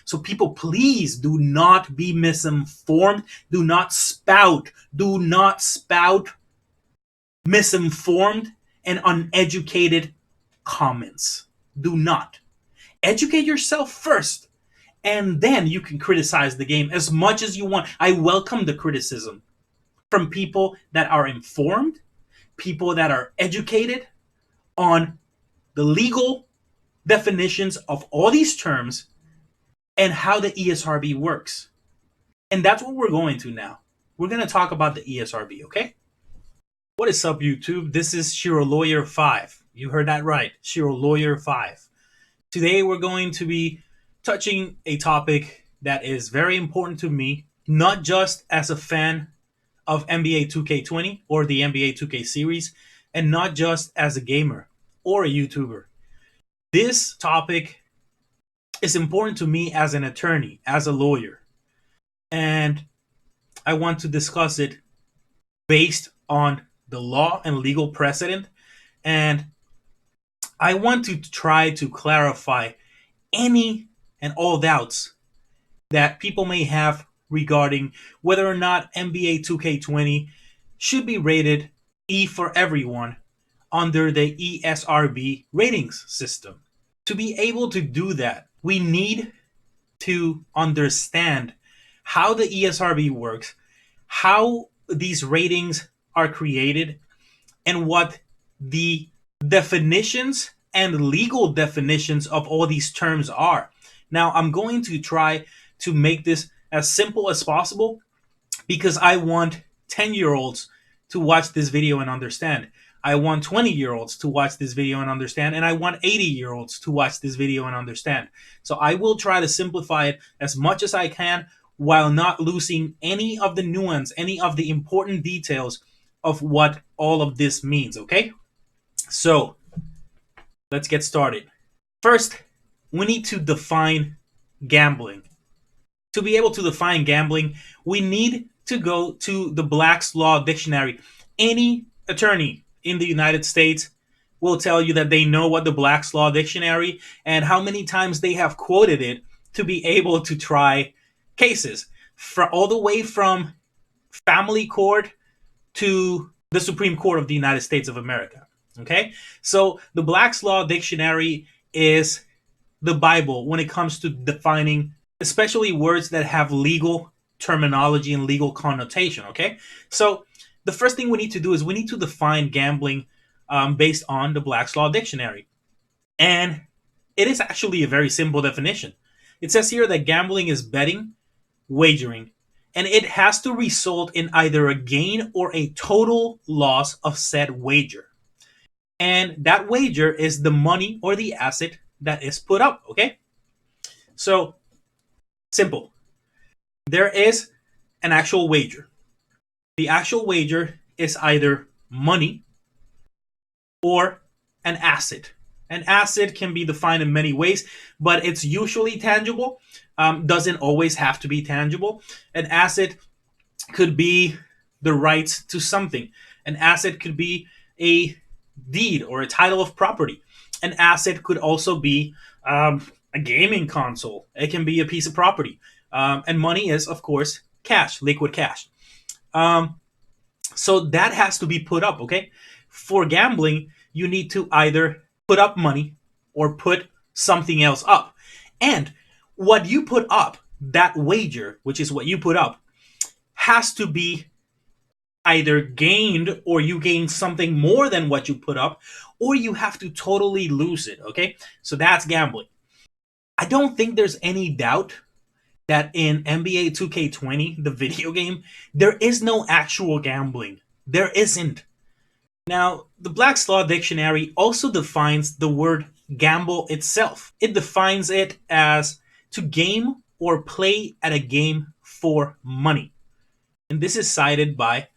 So people, please do not be misinformed. Do not spout misinformed and uneducated comments. Do not. Educate yourself first, and then you can criticize the game as much as you want. I welcome the criticism from people that are informed, people that are educated on the legal definitions of all these terms and how the ESRB works. And that's what we're going to now. We're going to talk about the ESRB, okay? What is up, YouTube? This is Shiro Lawyer 5. You heard that right, Shiro Lawyer 5. Today we're going to be touching a topic that is very important to me, not just as a fan of NBA 2K20 or the NBA 2K series, and not just as a gamer or a YouTuber. This topic is important to me as an attorney, as a lawyer, and I want to discuss it based on the law and legal precedent, and I want to try to clarify any and all doubts that people may have regarding whether or not NBA 2K20 should be rated E for everyone under the ESRB ratings system. To be able to do that, we need to understand how the ESRB works, how these ratings are created, and what the definitions and legal definitions of all these terms are. Now, I'm going to try to make this as simple as possible because I want 10-year-olds to watch this video and understand. I want 20-year-olds to watch this video and understand, and I want 80-year-olds to watch this video and understand. So I will try to simplify it as much as I can while not losing any of the nuance, any of the important details of what all of this means, okay? So, let's get started. First, we need to define gambling. To be able to define gambling, we need to go to the Black's Law Dictionary. Any attorney in the United States will tell you that they know what the Black's Law Dictionary and how many times they have quoted it to be able to try cases, all the way from family court to the Supreme Court of the United States of America. Okay? So the Black's Law Dictionary is the Bible when it comes to defining especially words that have legal terminology and legal connotation, okay? So the first thing we need to do is we need to define gambling based on the Black's Law Dictionary. And it is actually a very simple definition. It says here that gambling is betting, wagering, and it has to result in either a gain or a total loss of said wager. And that wager is the money or the asset that is put up, okay? So, simple. There is an actual wager. The actual wager is either money or an asset. An asset can be defined in many ways, but it's usually tangible. Doesn't always have to be tangible. An asset could be the rights to something. An asset could be a deed or a title of property. An asset could also be a gaming console. It can be a piece of property. And money is, of course, cash, liquid cash. So that has to be put up, okay? For gambling, you need to either put up money or put something else up. And what you put up, that wager, which is what you put up, has to be either gained or you gain something more than what you put up, or you have to totally lose it, okay? So that's gambling. I don't think there's any doubt that in NBA 2K20, the video game, there is no actual gambling. There isn't. Now, the Black's Law Dictionary also defines the word gamble itself. It defines it as to game or play at a game for money. And this is cited by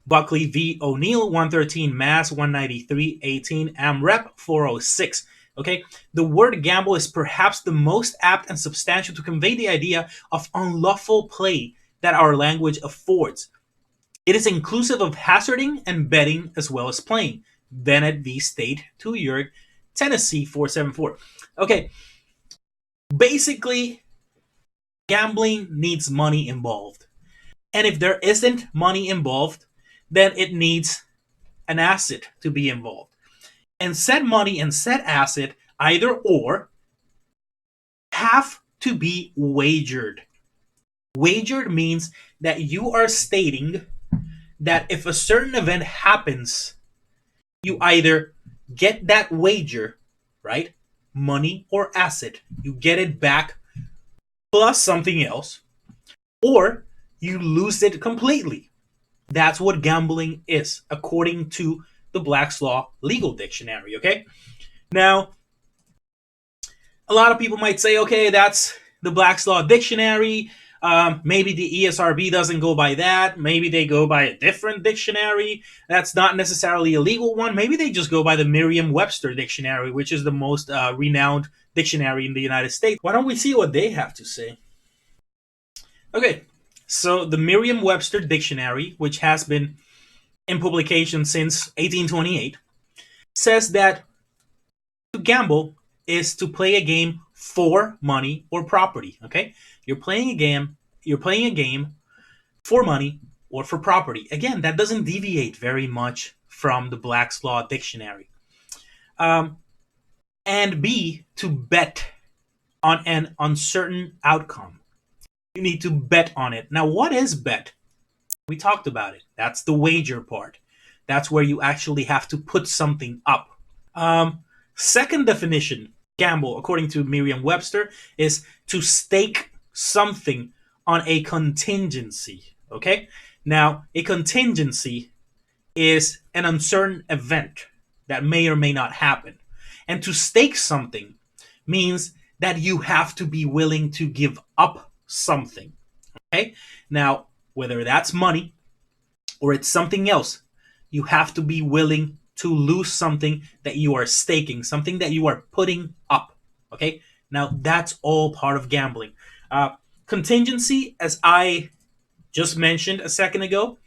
Buckley v. O'Neill, 113 Mass. 193 18 AmRep 406. Okay, the word gamble is perhaps the most apt and substantial to convey the idea of unlawful play that our language affords. It is inclusive of hazarding and betting as well as playing. Bennett v. State, 2 York, Tennessee 474. Okay, basically, Gambling needs money involved. And if there isn't money involved, then it needs an asset to be involved. And said money and said asset, either or, have to be wagered. Wagered means that you are stating that if a certain event happens, you either get that wager, right? Money or asset. You get it back plus something else, or you lose it completely. That's what gambling is, according to the Black's Law Legal Dictionary, okay? Now, a lot of people might say, okay, that's the Black's Law Dictionary. Maybe the ESRB doesn't go by that. Maybe they go by a different dictionary that's not necessarily a legal one. Maybe they just go by the Merriam-Webster dictionary, which is the most renowned dictionary in the United States. Why don't we see what they have to say? Okay, so the Merriam-Webster dictionary, which has been in publication since 1828, says that to gamble is to play a game for money or property. Okay, you're playing a game. You're playing a game for money or for property. Again, that doesn't deviate very much from the Black's Law Dictionary. And B, to bet on an uncertain outcome. You need to bet on it. Now, what is bet? We talked about it. That's the wager part. That's where you actually have to put something up. Second definition, gamble, according to Merriam-Webster, is to stake something on a contingency. Okay? Now, a contingency is an uncertain event that may or may not happen. And to stake something means that you have to be willing to give up something. Okay? Now, whether that's money or it's something else, you have to be willing to lose something that you are staking, something that you are putting up. Okay? Now, that's all part of gambling. Contingency, as I just mentioned a second ago,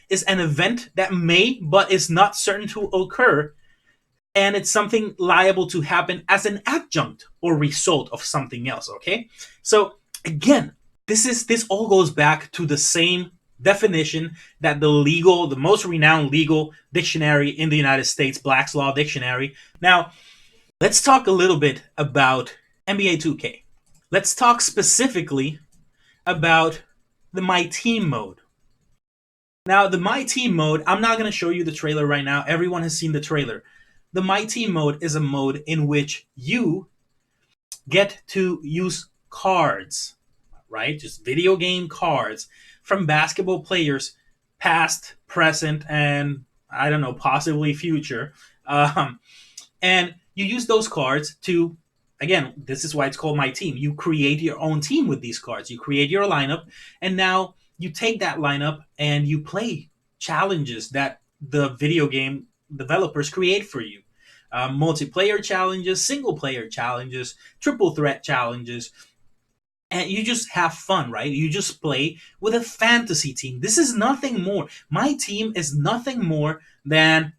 is an event that may but is not certain to occur, and it's something liable to happen as an adjunct or result of something else. Okay? So, again, this all goes back to the same definition that the most renowned legal dictionary in the United States, Black's Law Dictionary. Now, let's talk a little bit about NBA 2K. Let's talk specifically about the MYTEAM mode. Now, the MYTEAM mode, I'm not going to show you the trailer right now. Everyone has seen the trailer. The MYTEAM mode is a mode in which you get to use cards, right? Just video game cards from basketball players, past, present, and I don't know, possibly future. And you use those cards to, again, this is why it's called MYTEAM. You create your own team with these cards. You create your lineup, and now you take that lineup and you play challenges that the video game developers create for you. Multiplayer challenges, single player challenges, triple threat challenges, and you just have fun, right? You just play with a fantasy team. This is nothing more. MYTEAM is nothing more than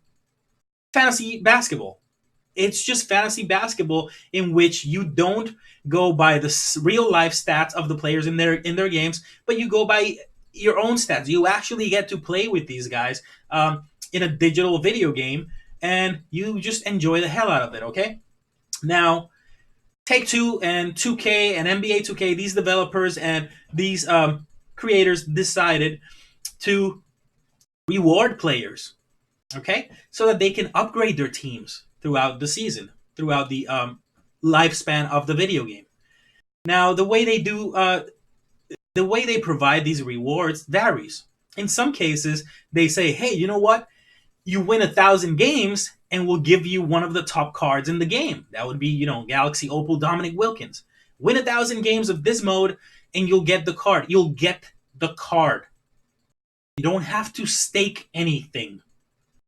fantasy basketball. It's just fantasy basketball in which you don't go by the real life stats of the players in their games, but you go by your own stats. You actually get to play with these guys in a digital video game, and you just enjoy the hell out of it. Okay, now Take-Two and 2K and NBA 2K, these developers and these creators decided to reward players, okay, so that they can upgrade their teams throughout the season, throughout the lifespan of the video game. Now, the way they provide these rewards varies. In some cases, they say, "Hey, you know what? You win 1,000 games, and we'll give you one of the top cards in the game." That would be, Galaxy Opal Dominic Wilkins. Win 1,000 games of this mode, and you'll get the card. You'll get the card. You don't have to stake anything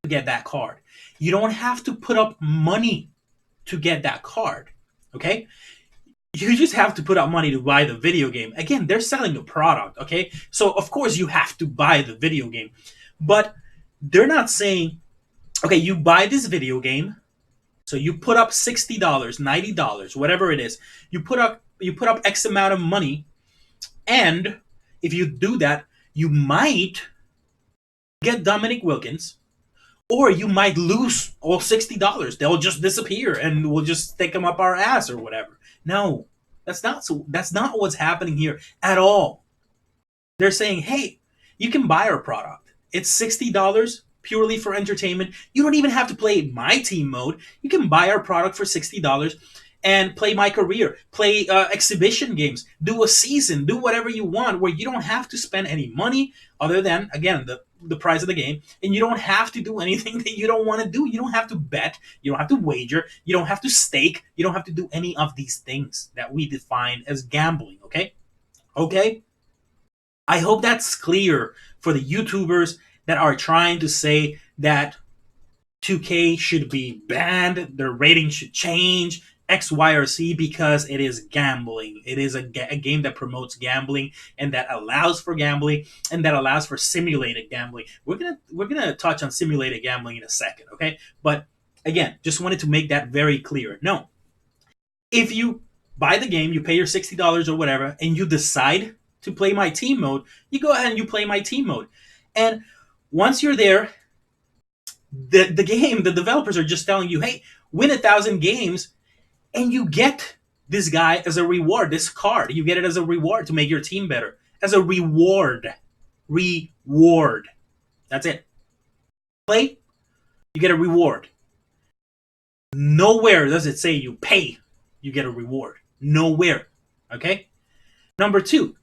to get that card. You don't have to put up money to get that card. Okay? You just have to put up money to buy the video game. Again, they're selling a product, okay? So, of course, you have to buy the video game. But they're not saying, okay, you buy this video game, so you put up $60, $90, whatever it is. You put up X amount of money, And if you do that, you might get Dominic Wilkins, or you might lose all $60. They'll just disappear, and we'll just stick them up our ass or whatever. No, that's not what's happening here at all. They're saying, hey, you can buy our product. It's $60 purely for entertainment. You don't even have to play my team mode. You can buy our product for $60 and play my career, play exhibition games, do a season, do whatever you want, where you don't have to spend any money other than, again, the price of the game, and you don't have to do anything that you don't want to do. You don't have to bet, you don't have to wager, you don't have to stake, you don't have to do any of these things that we define as gambling. Okay. I hope that's clear for the YouTubers that are trying to say that 2K should be banned, their rating should change, X, Y, or Z, because it is gambling. It is a game that promotes gambling and that allows for gambling and that allows for simulated gambling. We're gonna touch on simulated gambling in a second, okay? But again, just wanted to make that very clear. No, if you buy the game, you pay your $60 or whatever, and you decide to play my team mode, you go ahead and you play my team mode. And once you're there, the developers are just telling you, hey, win 1,000 games, and you get this guy as a reward, this card. You get it as a reward to make your team better. As a reward. Reward. That's it. Play, you get a reward. Nowhere does it say you pay, you get a reward. Nowhere. Okay? Number two,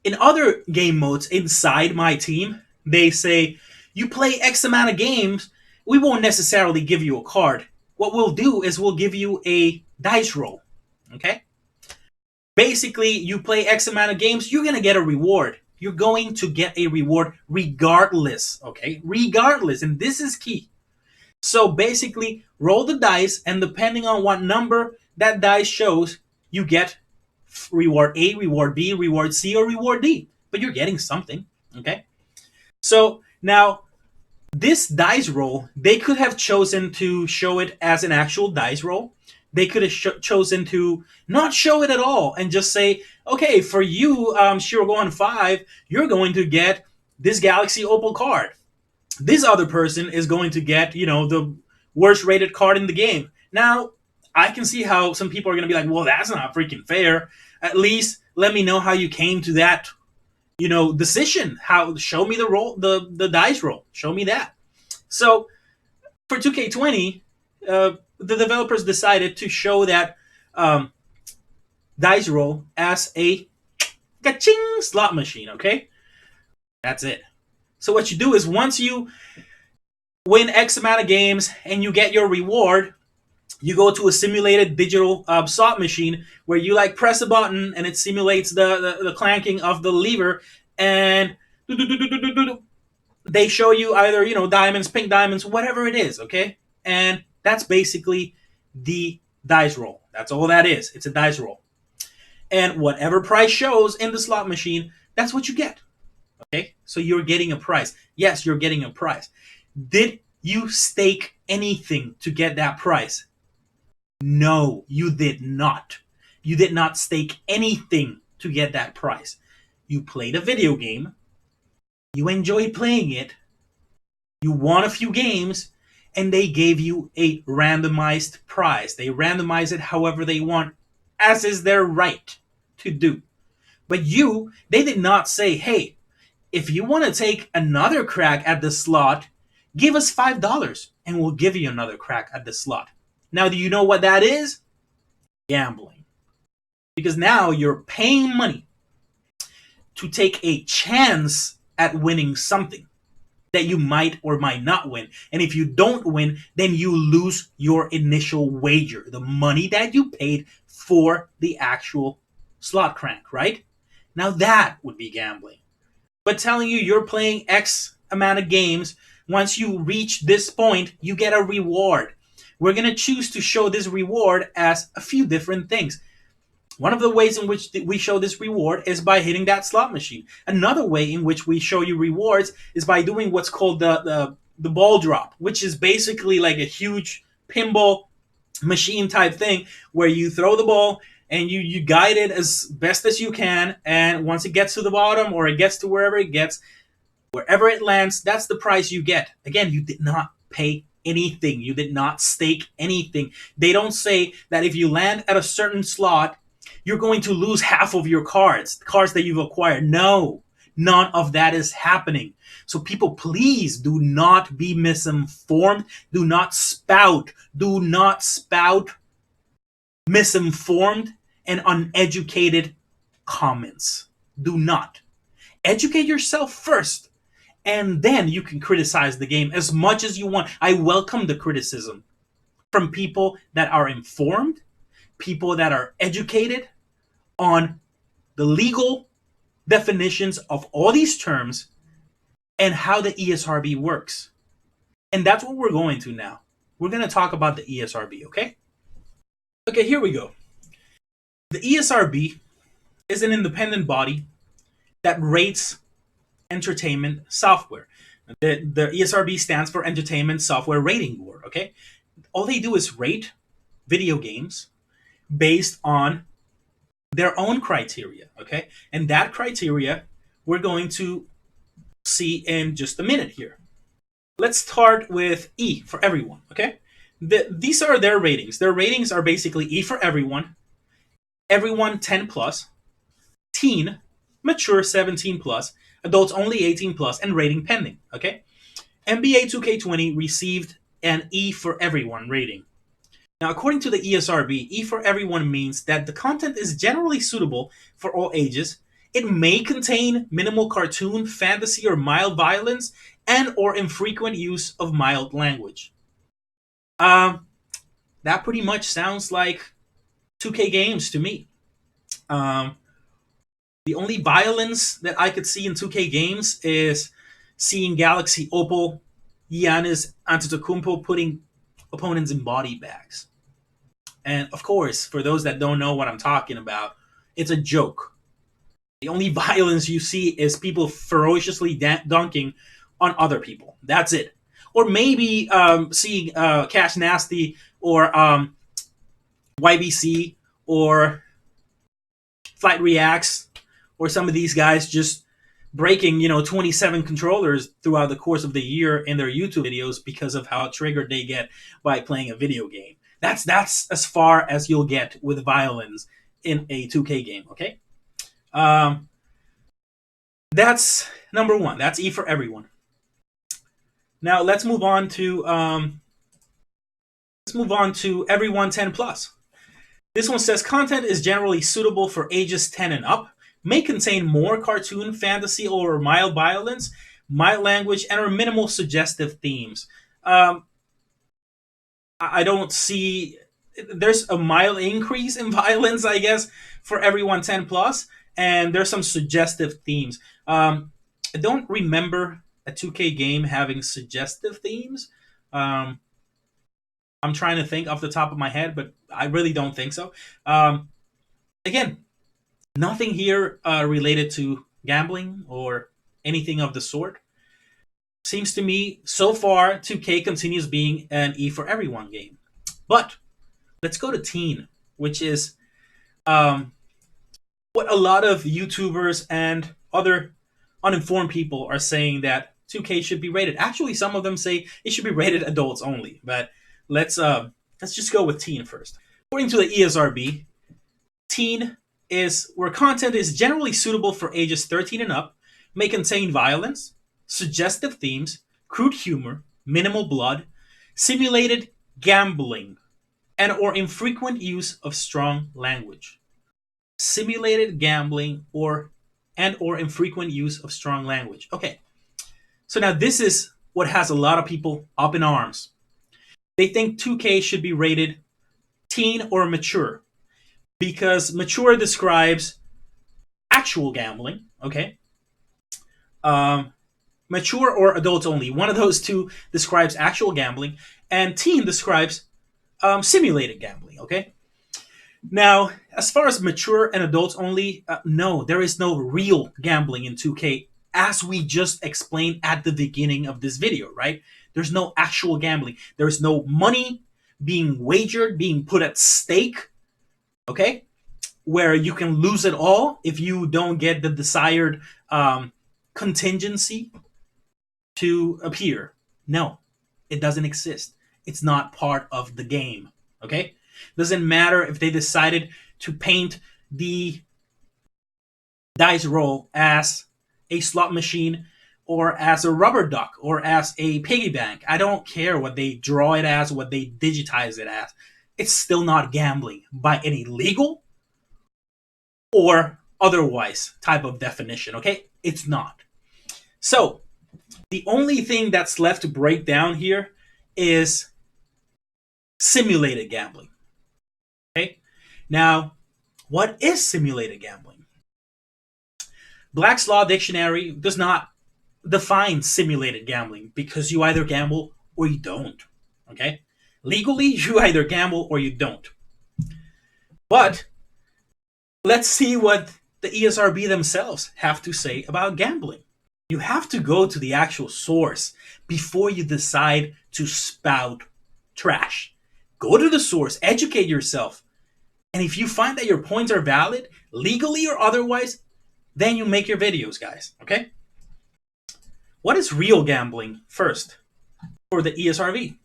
in other game modes inside my team, they say, you play X amount of games, we won't necessarily give you a card. What we'll do is we'll give you a dice roll. Okay? Basically, you play X amount of games, you're going to get a reward. You're going to get a reward regardless. Okay? Regardless. And this is key. So basically, roll the dice, and depending on what number that dice shows, you get reward A, reward B, reward C, or reward D. But you're getting something. Okay? So now, this dice roll, they could have chosen to show it as an actual dice roll. They could have chosen to not show it at all and just say, okay, for you, Shiro 5, you're going to get this Galaxy Opal card. This other person is going to get, the worst rated card in the game. Now, I can see how some people are going to be like, well, that's not freaking fair. At least let me know how you came to that decision. Show me the dice roll. Show me that. So for 2K20, the developers decided to show that dice roll as a ka-ching slot machine. Okay, that's it. So what you do is, once you win X amount of games and you get your reward, you go to a simulated digital slot machine where you press a button and it simulates the clanking of the lever, and they show you either diamonds, pink diamonds, whatever it is. Okay, and that's basically the dice roll. That's all that is. It's a dice roll, and whatever price shows in the slot machine, that's what you get. Okay, so you're getting a prize. Yes, you're getting a prize. Did you stake anything to get that prize? No, you did not. You did not stake anything to get that prize. You played a video game. You enjoyed playing it. You won a few games, and they gave you a randomized prize. They randomize it however they want, as is their right to do. But they did not say, hey, if you want to take another crack at the slot, give us $5 and we'll give you another crack at the slot. Now, do you know what that is? Gambling. Because now you're paying money to take a chance at winning something that you might or might not win. And if you don't win, then you lose your initial wager, the money that you paid for the actual slot crank, right? Now that would be gambling. But telling you you're playing X amount of games, once you reach this point, you get a reward. We're going to choose to show this reward as a few different things. One of the ways in which we show this reward is by hitting that slot machine. Another way in which we show you rewards is by doing what's called the ball drop, which is basically like a huge pinball machine type thing where you throw the ball and you guide it as best as you can. And once it gets to the bottom, or it gets to wherever it gets, wherever it lands, that's the price you get. Again, you did not pay anything. You did not stake anything. They don't say that if you land at a certain slot, you're going to lose half of your cards, the cards that you've acquired. No, none of that is happening. So people, please do not be misinformed. Do not spout misinformed and uneducated comments. Do not. Educate yourself first, and then you can criticize the game as much as you want. I welcome the criticism from people that are informed, people that are educated on the legal definitions of all these terms and how the ESRB works. And that's what we're going to now. We're going to talk about the ESRB, okay? Okay, here we go. The ESRB is an independent body that rates entertainment software. The ESRB stands for Entertainment Software Rating Board, okay? All they do is rate video games based on their own criteria, okay? And that criteria we're going to see in just a minute here. Let's start with E for everyone, okay? These are their ratings. Their ratings are basically E for everyone 10 plus, teen, mature 17 plus, adults only 18 plus, and rating pending, okay? NBA 2K20 received an E for everyone rating. Now, according to the ESRB, E for everyone means that the content is generally suitable for all ages. It may contain minimal cartoon, fantasy, or mild violence, and or infrequent use of mild language. That pretty much sounds like 2K games to me. The only violence that I could see in 2K games is seeing Galaxy Opal Giannis Antetokounmpo putting opponents in body bags. And of course, for those that don't know what I'm talking about, it's a joke. The only violence you see is people ferociously dunking on other people. That's it. Or maybe seeing Cash Nasty or YBC or Flight Reacts or some of these guys just breaking 27 controllers throughout the course of the year in their YouTube videos because of how triggered they get by playing a video game. That's as far as you'll get with violence in a 2K game, okay? That's number one. That's E for everyone. Now let's move on to everyone 10 plus. This one says content is generally suitable for ages 10 and up, may contain more cartoon, fantasy, or mild violence, mild language, and or minimal suggestive themes. I don't see. There's a mild increase in violence, I guess, for everyone 10 plus, and there's some suggestive themes. I don't remember a 2K game having suggestive themes. I'm trying to think off the top of my head, but I really don't think so. Again, nothing here related to gambling or anything of the sort. Seems to me, so far, 2K continues being an E for everyone game. But let's go to teen, which is what a lot of YouTubers and other uninformed people are saying that 2K should be rated. Actually, some of them say it should be rated adults only. But let's just go with teen first. According to the ESRB, teen is where content is generally suitable for ages 13 and up, may contain violence, suggestive themes, crude humor, minimal blood, simulated gambling, and or infrequent use of strong language. Simulated gambling or infrequent use of strong language. Okay. So now this is what has a lot of people up in arms. They think 2K should be rated teen or mature because mature describes actual gambling, okay? Mature or adults only. One of those two describes actual gambling, and teen describes simulated gambling, okay? Now, as far as mature and adults only, no, there is no real gambling in 2K, as we just explained at the beginning of this video, right? There's no actual gambling. There is no money being wagered, being put at stake, okay? where you can lose it all if you don't get the desired contingency to appear. No, it doesn't exist. It's not part of the game. Okay? Doesn't matter if they decided to paint the dice roll as a slot machine or as a rubber duck or as a piggy bank. I don't care what they draw it as, what they digitize it as. It's still not gambling by any legal or otherwise type of definition, okay? It's not. So, the only thing that's left to break down here is simulated gambling. Okay? Now, what is simulated gambling? Black's Law Dictionary does not define simulated gambling because you either gamble or you don't. Okay? Legally, you either gamble or you don't. But let's see what the ESRB themselves have to say about gambling. You have to go to the actual source before you decide to spout trash. Go to the source, educate yourself. And if you find that your points are valid, legally or otherwise, then you make your videos, guys. Okay? What is real gambling first for the ESRB?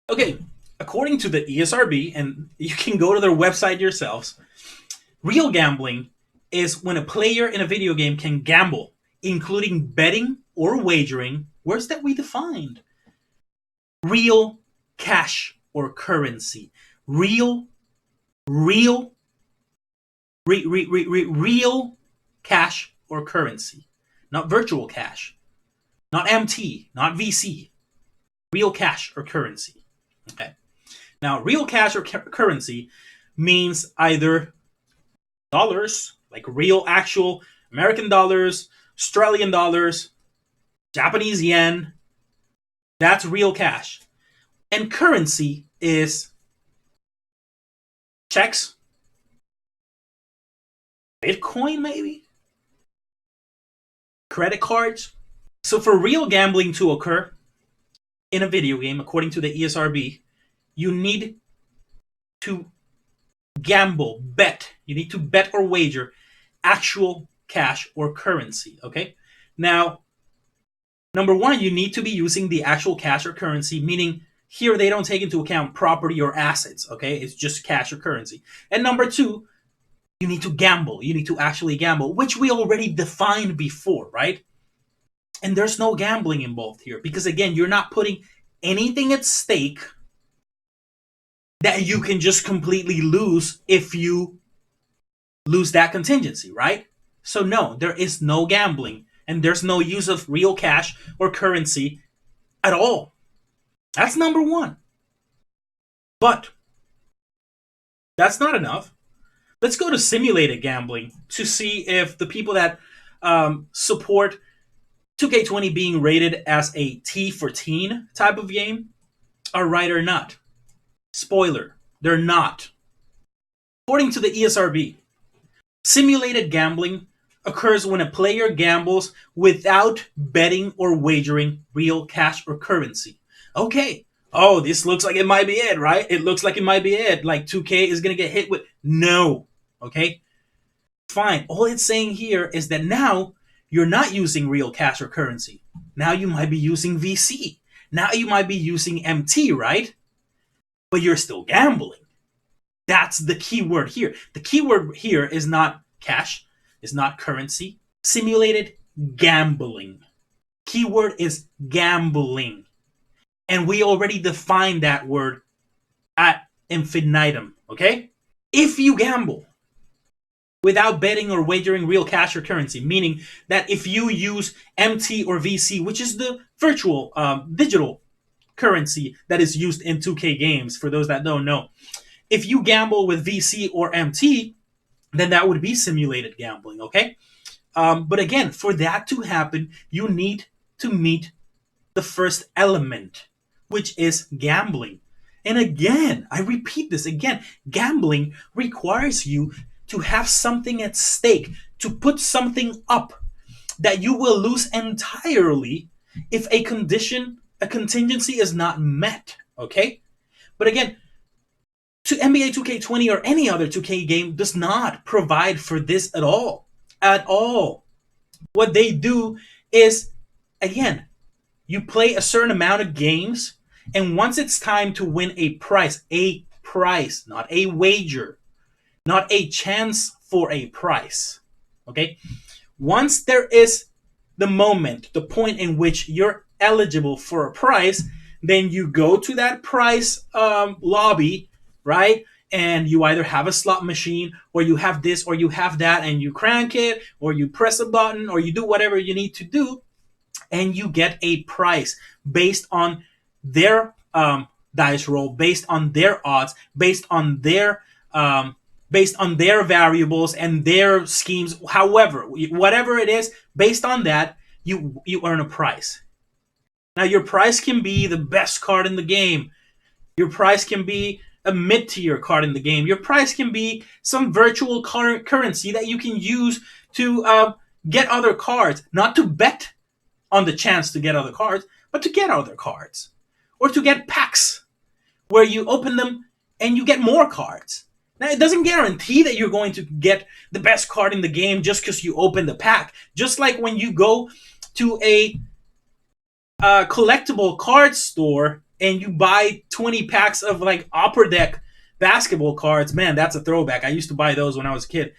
Okay, according to the ESRB, and you can go to their website yourselves, real gambling is when a player in a video game can gamble, including betting or wagering. Where's that we defined? Real cash or currency. Real cash or currency. Not virtual cash. Not MT. Not VC. Real cash or currency. Okay. Now, real cash or currency means either dollars, like real actual American dollars, Australian dollars, Japanese yen. That's real cash. And currency is checks, Bitcoin maybe, credit cards. So for real gambling to occur in a video game, according to the ESRB, you need to gamble, bet. You need to bet or wager actual cash or currency, okay? Now, number one, you need to be using the actual cash or currency, meaning here they don't take into account property or assets, okay? It's just cash or currency. And number two, you need to gamble. You need to actually gamble, which we already defined before, right? And there's no gambling involved here because, again, you're not putting anything at stake that you can just completely lose if you lose that contingency, right? So no, there is no gambling and there's no use of real cash or currency at all. That's number one. But that's not enough. Let's go to simulated gambling to see if the people that support 2K20 being rated as a T for teen type of game are right or not. Spoiler, they're not. According to the ESRB, simulated gambling occurs when a player gambles without betting or wagering real cash or currency. Okay. Oh, this looks like it might be it, right? It looks like it might be it. Like 2K is going to get hit with. No. Okay. Fine. All it's saying here is that now you're not using real cash or currency. Now you might be using VC. Now you might be using MT, right? But you're still gambling. That's the key word here. The key word here is not cash, is not currency. Simulated gambling. Keyword is gambling. And we already defined that word at infinitum, okay? If you gamble without betting or wagering real cash or currency, meaning that if you use MT or VC, which is the virtual digital currency that is used in 2K games, for those that don't know, if you gamble with VC or MT, then that would be simulated gambling, okay? But again, for that to happen, you need to meet the first element, which is gambling. And again, I repeat this again, gambling requires you to have something at stake, to put something up that you will lose entirely if a contingency is not met, okay? But again, to NBA 2K20 or any other 2K game does not provide for this at all. At all. What they do is, again, you play a certain amount of games, and once it's time to win a price, not a wager, not a chance for a price. Okay? Once there is the moment, the point in which you're eligible for a prize, then you go to that prize lobby, right? And you either have a slot machine, or you have this, or you have that, and you crank it, or you press a button, or you do whatever you need to do, and you get a price based on their dice roll, based on their odds, based on their variables and their schemes. However, whatever it is, based on that, you earn a prize. Now, your prize can be the best card in the game. Your prize can be a mid-tier card in the game. Your prize can be some virtual currency that you can use to get other cards, not to bet on the chance to get other cards, but to get other cards. Or to get packs, where you open them and you get more cards. Now, it doesn't guarantee that you're going to get the best card in the game just because you open the pack. Just like when you go to a collectible card store and you buy 20 packs of like Upper Deck basketball cards. Man, that's a throwback. I used to buy those when I was a kid.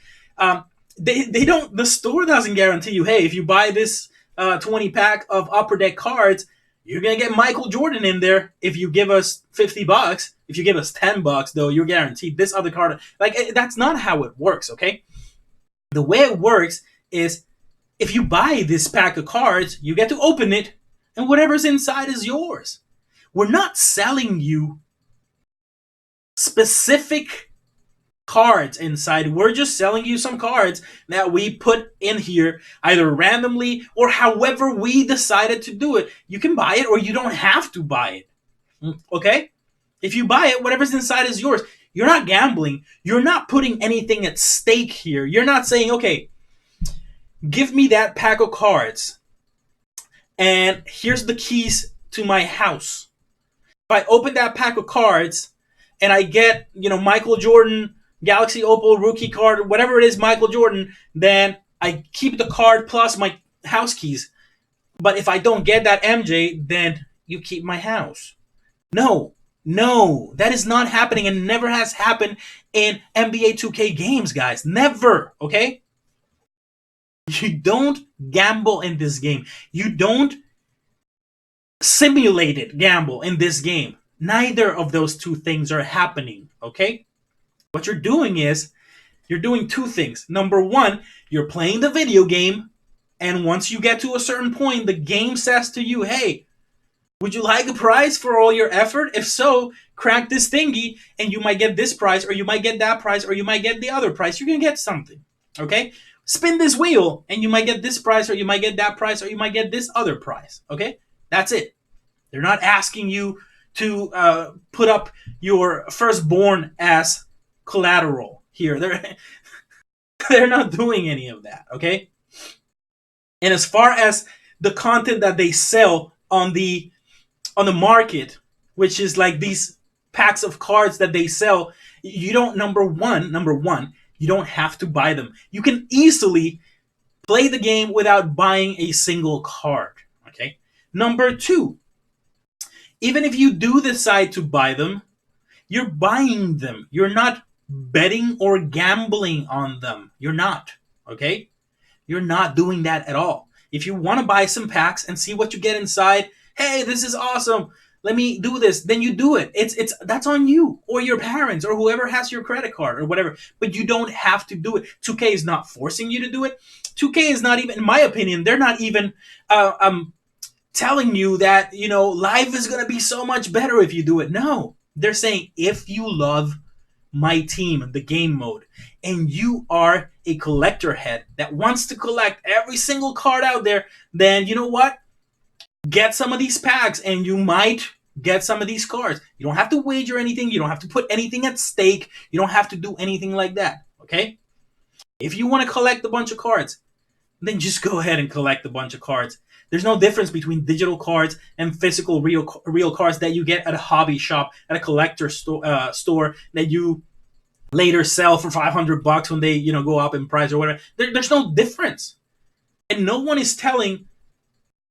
The store doesn't guarantee you, hey, if you buy this 20 pack of Upper Deck cards, you're going to get Michael Jordan in there. If you give us $50, if you give us $10, though, you're guaranteed this other card. Like, that's not how it works, okay? The way it works is, if you buy this pack of cards, you get to open it, and whatever's inside is yours. We're not selling you specific cards inside. We're just selling you some cards that we put in here either randomly or however we decided to do it. You can buy it or you don't have to buy it. Okay? If you buy it, whatever's inside is yours. You're not gambling. You're not putting anything at stake here. You're not saying, okay, give me that pack of cards and here's the keys to my house. If I open that pack of cards and I get, Michael Jordan Galaxy Opal rookie card, whatever it is, Michael Jordan, then I keep the card plus my house keys. But if I don't get that MJ, then you keep my house. No, that is not happening and never has happened in NBA 2K games, guys. Never, okay? You don't gamble in this game. You don't simulated gamble in this game. Neither of those two things are happening, okay? What you're doing is, you're doing two things. Number one, you're playing the video game, and once you get to a certain point, the game says to you, hey, would you like a prize for all your effort? If so, crack this thingy, and you might get this prize, or you might get that prize, or you might get the other prize. You're going to get something, okay? Spin this wheel, and you might get this prize, or you might get that prize, or you might get this other prize, okay? That's it. They're not asking you to put up your firstborn as collateral here. They're not doing any of that, okay? And as far as the content that they sell on the market, which is like these packs of cards that they sell, you don't, number one, you don't have to buy them. You can easily play the game without buying a single card, okay? Number two, even if you do decide to buy them, you're buying them. You're not betting or gambling on them. You're not, okay? You're not doing that at all. If you want to buy some packs and see what you get inside, hey, this is awesome, let me do this, then you do it. That's on you or your parents or whoever has your credit card or whatever. But you don't have to do it. 2K is not forcing you to do it. 2K is not even, in my opinion, they're not even telling you that, life is going to be so much better if you do it. No. They're saying, if you love MYTEAM, the game mode, and you are a collector head that wants to collect every single card out there, then you know what? Get some of these packs and you might get some of these cards. You don't have to wager anything. You don't have to put anything at stake. You don't have to do anything like that, okay? If you want to collect a bunch of cards, then just go ahead and collect a bunch of cards. There's no difference between digital cards and physical real cards that you get at a hobby shop, at a collector store that you later sell for $500 when they go up in price or whatever. There's no difference, and no one is telling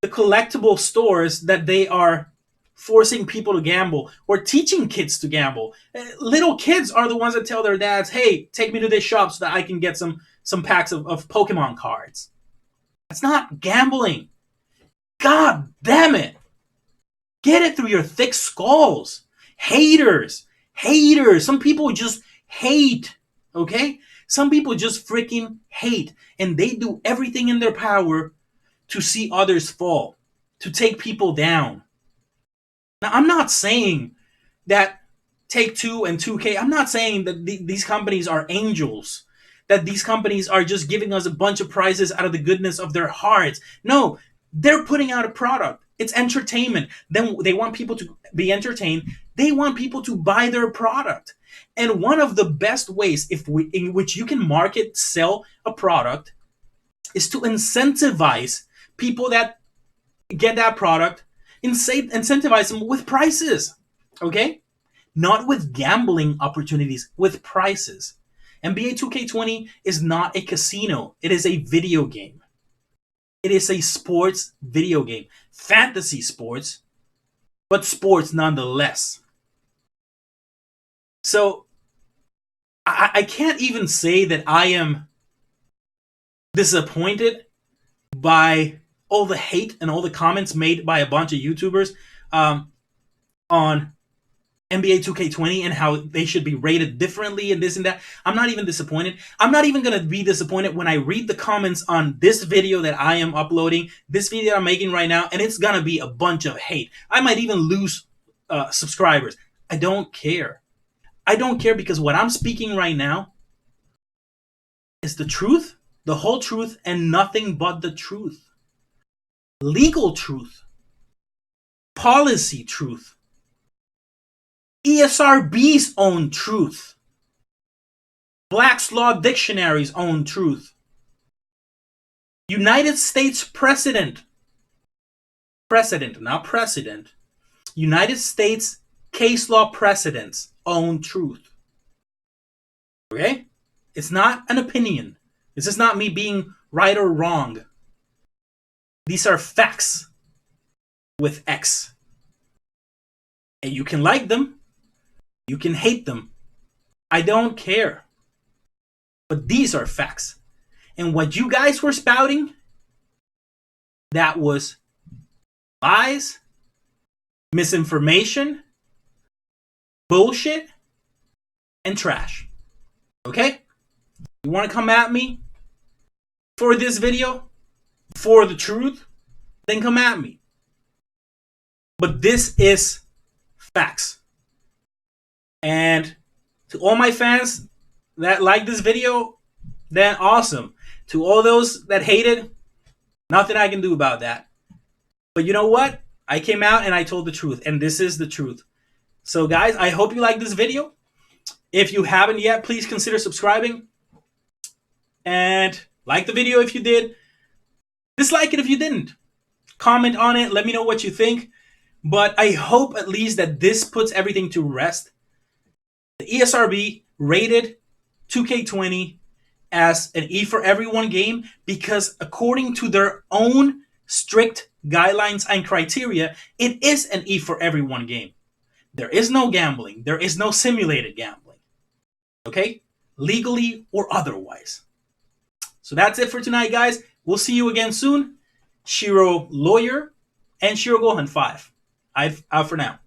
the collectible stores that they are forcing people to gamble or teaching kids to gamble. Little kids are the ones that tell their dads, "Hey, take me to this shop so that I can get some packs of Pokemon cards." That's not gambling. God damn it. Get it through your thick skulls. Haters. Haters. Some people just hate. Okay? Some people just freaking hate. And they do everything in their power to see others fall, to take people down. Now, I'm not saying that Take-Two and 2K, I'm not saying that these companies are angels, that these companies are just giving us a bunch of prizes out of the goodness of their hearts. No, they're putting out a product. It's entertainment. Then they want people to be entertained. They want people to buy their product. And one of the best ways in which you can market, sell a product is to incentivize people that get that product, incentivize them with prices. Okay? Not with gambling opportunities, with prices. NBA 2K20 is not a casino. It is a video game. It is a sports video game. Fantasy sports, but sports nonetheless. So, I can't even say that I am disappointed by all the hate and all the comments made by a bunch of YouTubers on NBA 2K20 and how they should be rated differently and this and that. I'm not even disappointed. I'm not even going to be disappointed when I read the comments on this video that I am uploading, this video that I'm making right now, and it's going to be a bunch of hate. I might even lose subscribers. I don't care. I don't care, because what I'm speaking right now is the truth, the whole truth, and nothing but the truth. Legal truth. Policy truth. ESRB's own truth. Black's Law Dictionary's own truth. United States precedent, not precedent. United States case law precedent's own truth. Okay? It's not an opinion. This is not me being right or wrong. These are facts with X. And you can like them. You can hate them. I don't care. But these are facts. And what you guys were spouting, that was lies, misinformation, bullshit, and trash. Okay? You want to come at me for this video, for the truth, then come at me. But this is facts. And to all my fans that like this video, then awesome. To all those that hate it, nothing I can do about that. But you know what? I came out and I told the truth, and this is the truth. So guys, I hope you like this video. If you haven't yet, please consider subscribing. And like the video if you did. Dislike it if you didn't. Comment on it. Let me know what you think. But I hope at least that this puts everything to rest. The ESRB rated 2K20 as an E for everyone game because according to their own strict guidelines and criteria, it is an E for everyone game. There is no gambling. There is no simulated gambling. Okay? Legally or otherwise. So that's it for tonight, guys. We'll see you again soon. Shiro Lawyer and Shiro Gohan 5. Out for now.